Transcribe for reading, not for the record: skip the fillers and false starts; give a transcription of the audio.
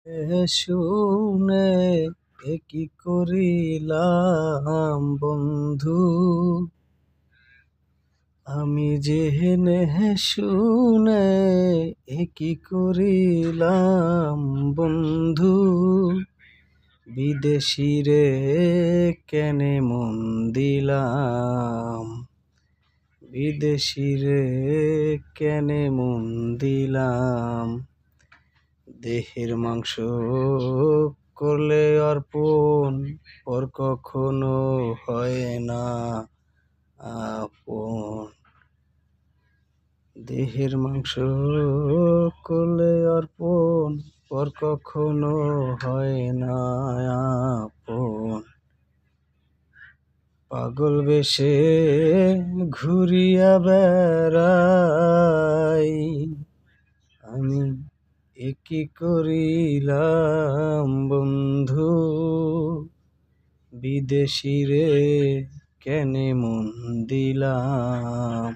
শুনে কি করিলাম বন্ধু, আমি জেনে শুনে কি করিলাম বন্ধু, বিদেশিরে কেনে মন দিলাম, বিদেশিরে কেনে মন দিলাম। দেহের মাংস করলে অর্পণ, পর কখনো হয় না আপন। দেহের মাংস করলে অর্পণ, পর কখনো হয় না আপন। পাগল বেশে ঘুরিয়া বেড়াই, আমি কি করিলাম বন্ধু, বিদেশিরে কেনে মন দিলাম।